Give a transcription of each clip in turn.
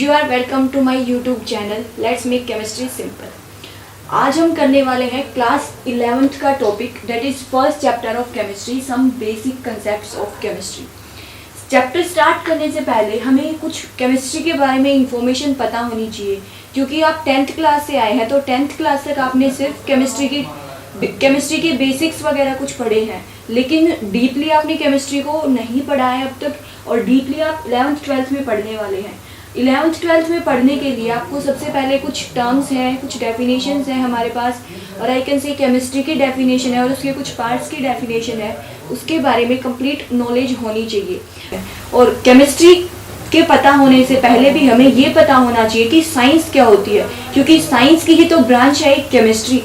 You are welcome to my YouTube channel Let's Make Chemistry Simple। आज हम करने वाले हैं क्लास 11th का topic that is first chapter of chemistry, some basic concepts of chemistry. Chapter start करने से पहले हमें कुछ केमिस्ट्री के बारे में इंफॉर्मेशन पता होनी चाहिए, क्योंकि आप 10th क्लास से आए हैं तो 10th क्लास तक आपने सिर्फ केमिस्ट्री के बेसिक्स वगैरह कुछ पढ़े हैं, लेकिन डीपली आपने केमिस्ट्री को नहीं पढ़ा है अब तक, और डीपली आप 11th 12th में पढ़ने वाले हैं। 11th 12th में पढ़ने के लिए आपको सबसे पहले कुछ टर्म्स हैं, कुछ डेफिनेशंस हैं हमारे पास, और आई कैन से केमिस्ट्री की डेफिनेशन है और उसके कुछ पार्ट्स की डेफिनेशन है, उसके बारे में कंप्लीट नॉलेज होनी चाहिए। और केमिस्ट्री के पता होने से पहले भी हमें ये पता होना चाहिए कि साइंस क्या होती है, क्योंकि साइंस की ही तो ब्रांच है केमिस्ट्री।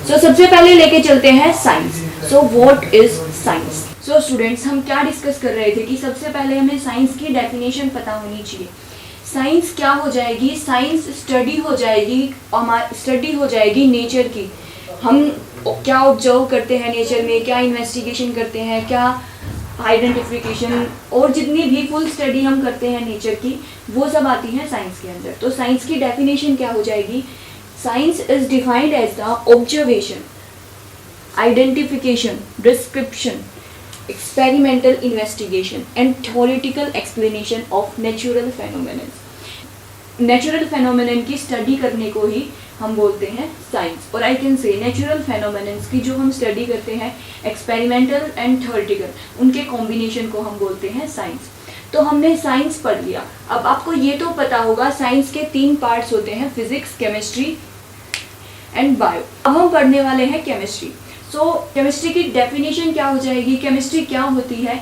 सो सबसे पहले लेके चलते हैं science. So what is science? So students, हम क्या डिस्कस कर रहे थे कि सबसे पहले हमें साइंस की डेफिनेशन पता होनी चाहिए। साइंस क्या हो जाएगी? साइंस स्टडी हो जाएगी नेचर की। हम क्या ऑब्जर्व करते हैं नेचर में, क्या इन्वेस्टिगेशन करते हैं, क्या आइडेंटिफिकेशन और जितनी भी फुल स्टडी हम करते हैं नेचर की, वो सब आती हैं साइंस के अंदर। तो साइंस की डेफिनेशन क्या हो जाएगी? Science is defined as the observation, identification, description, experimental investigation and theoretical explanation of natural phenomena। Natural phenomenon की स्टडी करने को ही हम बोलते हैं साइंस। और आई कैन से नेचुरल फेनोमेनन्स की जो हम स्टडी करते हैं एक्सपेरिमेंटल एंड थ्योरेटिकल, उनके कॉम्बिनेशन को हम बोलते हैं साइंस। तो हमने साइंस पढ़ लिया। अब आपको ये तो पता होगा साइंस के 3 पार्ट्स होते हैं, फिजिक्स, केमिस्ट्री एंड बायो। अब हम पढ़ने वाले हैं केमिस्ट्री। सो केमिस्ट्री की डेफिनेशन क्या हो जाएगी, केमिस्ट्री क्या होती है?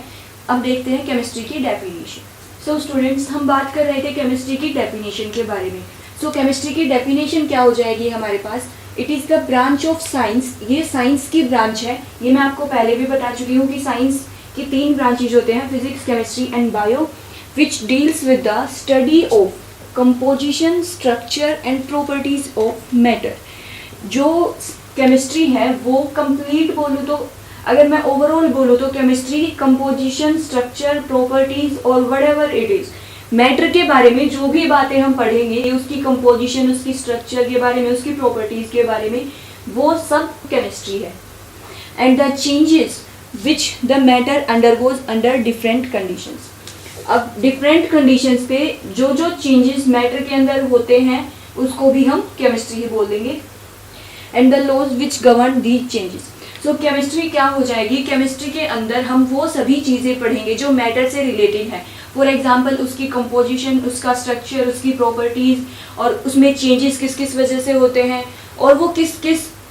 अब देखते हैं केमिस्ट्री की डेफिनेशन। सो स्टूडेंट्स, हम बात कर रहे थे केमिस्ट्री की डेफिनेशन के बारे में। सो केमिस्ट्री की डेफिनेशन क्या हो जाएगी हमारे पास? It is the branch of science. ये साइंस की ब्रांच है। ये मैं आपको पहले भी बता चुकी हूँ कि साइंस की 3 ब्रांचेज होते हैं, physics, chemistry and bio, which deals with the study of composition, structure and properties of matter. जो केमिस्ट्री है वो कंप्लीट बोलूँ तो, अगर मैं ओवरऑल बोलूँ तो केमिस्ट्री कंपोजिशन, स्ट्रक्चर, प्रॉपर्टीज और व्हाटएवर इट इज, मैटर के बारे में जो भी बातें हम पढ़ेंगे, उसकी कंपोजिशन, उसकी स्ट्रक्चर के बारे में, उसकी प्रॉपर्टीज के बारे में, वो सब केमिस्ट्री है। And the changes which the matter undergoes under different conditions. अब डिफरेंट कंडीशंस पे जो जो चेंजेस मैटर के अंदर होते हैं उसको भी हम केमिस्ट्री ही बोल देंगे। And the laws which govern these changes. So chemistry क्या हो जाएगी? केमिस्ट्री के अंदर हम वो सभी चीज़ें पढ़ेंगे जो मैटर से रिलेटेड है। फॉर एग्जांपल उसकी कंपोजिशन, उसका स्ट्रक्चर, उसकी प्रॉपर्टीज़, और उसमें चेंजेस किस किस वजह से होते हैं, और वो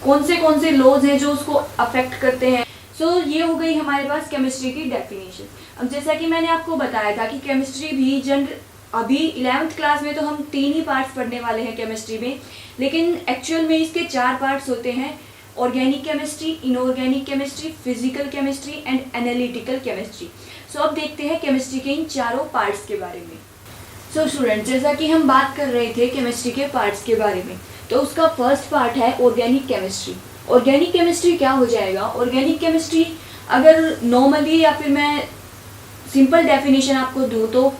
कौन से लॉज हैं जो उसको अफेक्ट करते हैं। सो ये हो गई हमारे पास केमिस्ट्री की डेफिनेशन। अब जैसा कि मैंने आपको बताया था कि केमिस्ट्री भी अभी 11th क्लास में तो हम 3 ही पार्ट्स पढ़ने वाले हैं केमिस्ट्री में, लेकिन एक्चुअल में इसके 4 पार्ट्स होते हैं, organic chemistry, inorganic chemistry, physical chemistry and analytical chemistry. So अब देखते हैं केमिस्ट्री के इन चारों पार्ट्स के बारे में। सो स्टूडेंट, जैसा कि हम बात कर रहे थे केमिस्ट्री के पार्ट्स के बारे में, तो उसका फर्स्ट पार्ट है ऑर्गेनिक केमिस्ट्री। ऑर्गेनिक केमिस्ट्री क्या हो जाएगा? ऑर्गेनिक केमिस्ट्री अगर नॉर्मली या फिर मैं सिंपल डेफिनेशन आपको दूँ तो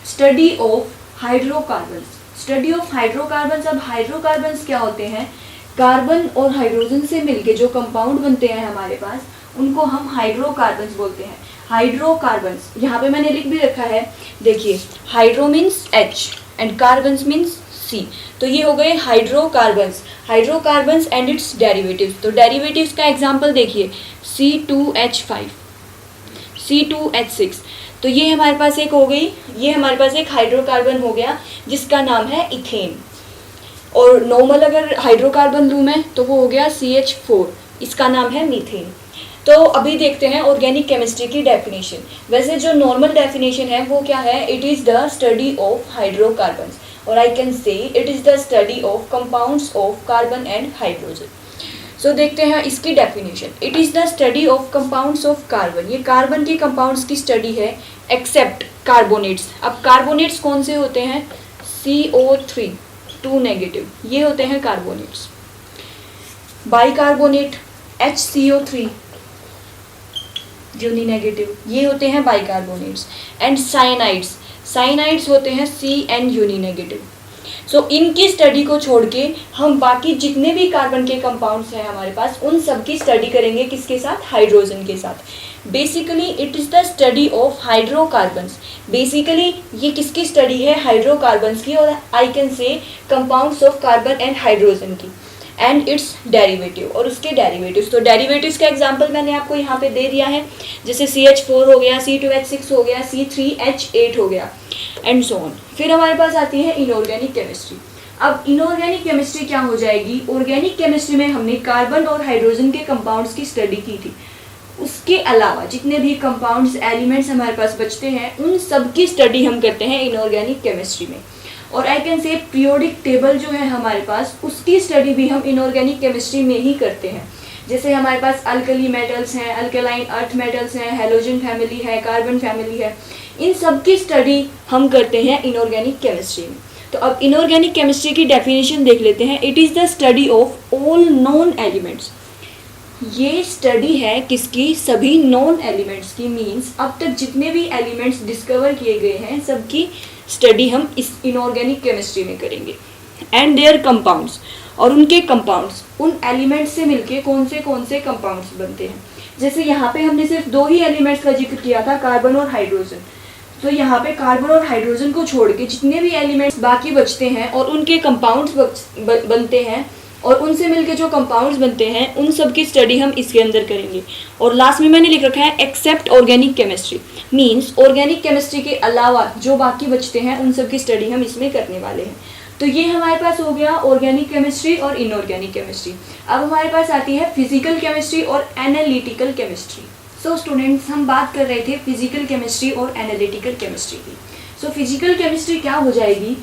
study of hydrocarbons. Study of hydrocarbons. अब हाइड्रोकार्बन्स क्या होते हैं? कार्बन और हाइड्रोजन से मिलके जो कंपाउंड बनते हैं हमारे पास, उनको हम हाइड्रोकार्बन्स बोलते हैं। हाइड्रोकार्बन्स यहाँ पे मैंने लिख भी रखा है, देखिए, hydro means H and carbons means C। तो ये हो गए hydrocarbons. Hydrocarbons and it's derivatives. तो डेरिवेटिव्स का एग्जाम्पल देखिए, C2H5, C2H6। तो ये हमारे पास एक हो गई, ये हमारे पास एक हाइड्रोकार्बन हो गया जिसका नाम है इथेन। और नॉर्मल अगर हाइड्रोकार्बन लूँ मैं तो वो हो गया CH4, इसका नाम है मीथेन। तो अभी देखते हैं ऑर्गेनिक केमिस्ट्री की डेफिनेशन। वैसे जो नॉर्मल डेफिनेशन है वो क्या है? It is the study of hydrocarbons, और I can say it is the study of compounds of carbon and hydrogen. So देखते हैं इसकी definition. It is the study of compounds of carbon. ये carbon के कंपाउंड्स की study है, except carbonates. अब carbonates कौन से होते हैं? CO3 2 नेगेटिव, ये होते हैं carbonates. Bicarbonate HCO3 uni negative, ये होते हैं बाइकार्बोनेट्स। एंड साइनाइड्स, साइनाइड्स होते हैं CN यूनी नेगेटिव। सो इनकी स्टडी को छोड़ के हम बाकी जितने भी कार्बन के कंपाउंड्स हैं हमारे पास, उन सब की स्टडी करेंगे किसके साथ? हाइड्रोजन के साथ। Basically it is the study of hydrocarbons. Basically ये किसकी स्टडी है? हाइड्रोकार्बन्स की, और आई कैन से compounds of carbon and hydrogen की, एंड इट्स डेरिवेटिव और उसके डेरिवेटिव्स। तो डेरिवेटिव्स का एग्जांपल मैंने आपको यहाँ पे दे दिया है, जैसे CH4 हो गया, C2H6 हो गया, C3H8 हो गया, एंड सो ऑन। फिर हमारे पास आती है इनऑर्गेनिक केमिस्ट्री। अब इनऑर्गेनिक केमिस्ट्री क्या हो जाएगी? ऑर्गेनिक केमिस्ट्री में हमने कार्बन और हाइड्रोजन के कंपाउंड्स की स्टडी की थी, उसके अलावा जितने भी कंपाउंड्स एलिमेंट्स हमारे पास बचते हैं उन सब की स्टडी हम करते हैं इनऑर्गेनिक केमिस्ट्री में। और आई कैन से पीरियोडिक टेबल जो है हमारे पास, उसकी स्टडी भी हम इनऑर्गेनिक केमिस्ट्री में ही करते हैं। जैसे हमारे पास अल्कली मेटल्स हैं, अल्कलाइन अर्थ मेटल्स हैं, हेलोजन फैमिली है, कार्बन फैमिली है, इन सब की स्टडी हम करते हैं इनऑर्गेनिक केमिस्ट्री में। तो अब इनऑर्गेनिक केमिस्ट्री की डेफिनेशन देख लेते हैं। It is the study of all non elements. ये स्टडी है किसकी? सभी नॉन एलिमेंट्स की। मीन्स अब तक जितने भी एलिमेंट्स डिस्कवर किए गए हैं सबकी स्टडी हम इस इनऑर्गेनिक केमिस्ट्री में करेंगे। एंड देयर कंपाउंड्स, और उनके कंपाउंड्स, उन एलिमेंट्स से मिलके कौन से कंपाउंड्स बनते हैं। जैसे यहाँ पे हमने सिर्फ 2 ही एलिमेंट्स का जिक्र किया था, कार्बन और हाइड्रोजन। तो यहाँ पे कार्बन और हाइड्रोजन को छोड़ के जितने भी एलिमेंट्स बाकी बचते हैं और उनके कंपाउंड्स बनते हैं और उनसे मिलके जो कंपाउंड्स बनते हैं, उन सब की स्टडी हम इसके अंदर करेंगे। और लास्ट में मैंने लिख रखा है except organic chemistry. Means organic chemistry के अलावा जो बाकी बचते हैं उन सब की स्टडी हम इसमें करने वाले हैं। तो ये हमारे पास हो गया ऑर्गेनिक केमिस्ट्री और इनऑर्गेनिक केमिस्ट्री। अब हमारे पास आती है फिजिकल केमिस्ट्री और एनालिटिकल केमिस्ट्री। सो स्टूडेंट्स, हम बात कर रहे थे फिजिकल केमिस्ट्री और एनालिटिकल केमिस्ट्री की। सो फिजिकल केमिस्ट्री क्या हो जाएगी?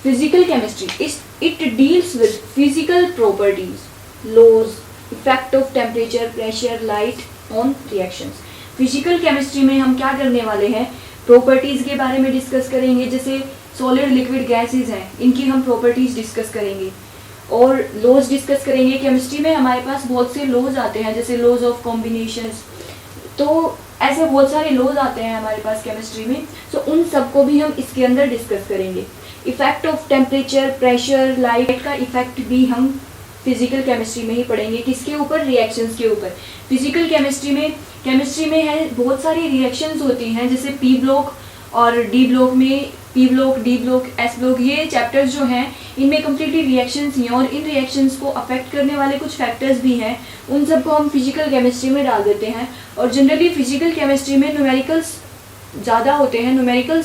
Physical chemistry it deals with physical properties, laws, effect of temperature, pressure, light on reactions. Physical chemistry में हम क्या करने वाले हैं? प्रॉपर्टीज के बारे में डिस्कस करेंगे। जैसे सॉलिड, लिक्विड, गैसेज हैं, इनकी हम प्रॉपर्टीज डिस्कस करेंगे और लॉज डिस्कस करेंगे। केमिस्ट्री में हमारे पास बहुत से लॉज आते हैं, जैसे लॉज ऑफ कॉम्बिनेशंस, तो ऐसे बहुत सारे लॉज आते हैं हमारे पास केमिस्ट्री में। सो उन सबको भी हम इसके अंदर डिस्कस करेंगे। Effect of temperature, pressure, light का इफेक्ट भी हम फिजिकल केमिस्ट्री में ही पढ़ेंगे। किसके ऊपर? रिएक्शंस के ऊपर। फिजिकल केमिस्ट्री में है बहुत सारी रिएक्शंस होती हैं, जैसे पी ब्लॉक और डी ब्लॉक में, P block, D block, S block, ये चैप्टर्स जो हैं इनमें कम्प्लीटली रिएक्शंस ही हैं और इन रिएक्शंस को अफेक्ट करने वाले कुछ फैक्टर्स भी हैं, उन सबको हम फिजिकल केमिस्ट्री में डाल देते हैं। और जनरली फिजिकल केमिस्ट्री में न्यूमेरिकल्स ज़्यादा होते हैं।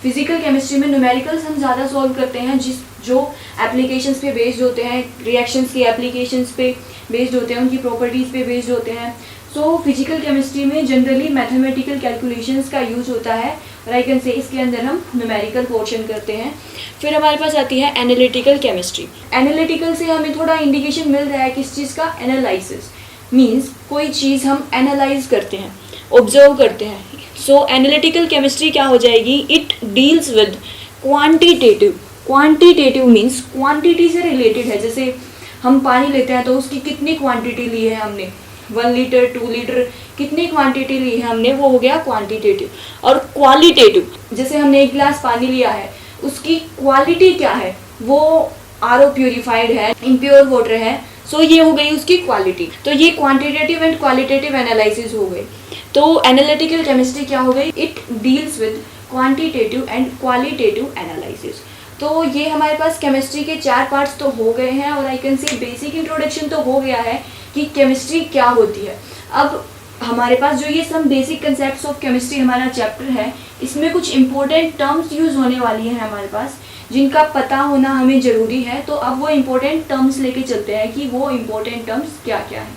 फिजिकल केमिस्ट्री में न्यूमेरिकल्स हम ज़्यादा सॉल्व करते हैं, जो एप्लीकेशंस पे बेस्ड होते हैं, रिएक्शंस की एप्लीकेशंस पे बेस्ड होते हैं, उनकी प्रॉपर्टीज़ पे बेस्ड होते हैं। सो फिजिकल केमिस्ट्री में जनरली मैथमेटिकल कैलकुलेशंस का यूज़ होता है और आई कैन से इसके अंदर हम न्यूमेरिकल पोर्शन करते हैं। फिर हमारे पास आती है एनालिटिकल केमिस्ट्री। एनालिटिकल से हमें थोड़ा इंडिकेशन मिल रहा है किस चीज़ का? एनालिसिस। मीन्स कोई चीज़ हम एनालाइज करते हैं, ऑब्जर्व करते हैं। सो एनालिटिकल केमिस्ट्री क्या हो जाएगी? It deals with quantitative. Quantitative means quantity से रिलेटेड है। जैसे हम पानी लेते हैं तो उसकी कितनी क्वांटिटी ली है हमने, 1 लीटर, 2 लीटर, कितनी क्वांटिटी ली है हमने, वो हो गया क्वांटिटेटिव। और क्वालिटेटिव, जैसे हमने 1 गिलास पानी लिया है, उसकी क्वालिटी क्या है, वो RO प्योरीफाइड है, इम्प्योर वाटर है, सो ये हो गई उसकी क्वालिटी। तो ये क्वांटिटेटिव एंड क्वालिटेटिव एनालिसिस हो गए। तो एनालिटिकल केमिस्ट्री क्या हो गई? It deals with quantitative and qualitative analysis. तो ये हमारे पास केमिस्ट्री के 4 पार्ट्स तो हो गए हैं और आई कैन से बेसिक इंट्रोडक्शन तो हो गया है कि केमिस्ट्री क्या होती है। अब हमारे पास जो ये some basic concepts of chemistry हमारा चैप्टर है, इसमें कुछ इंपॉर्टेंट टर्म्स यूज़ होने वाली हैं हमारे पास, जिनका पता होना हमें ज़रूरी है। तो अब वो इम्पोर्टेंट टर्म्स लेके चलते हैं कि वो इम्पोर्टेंट टर्म्स क्या क्या है।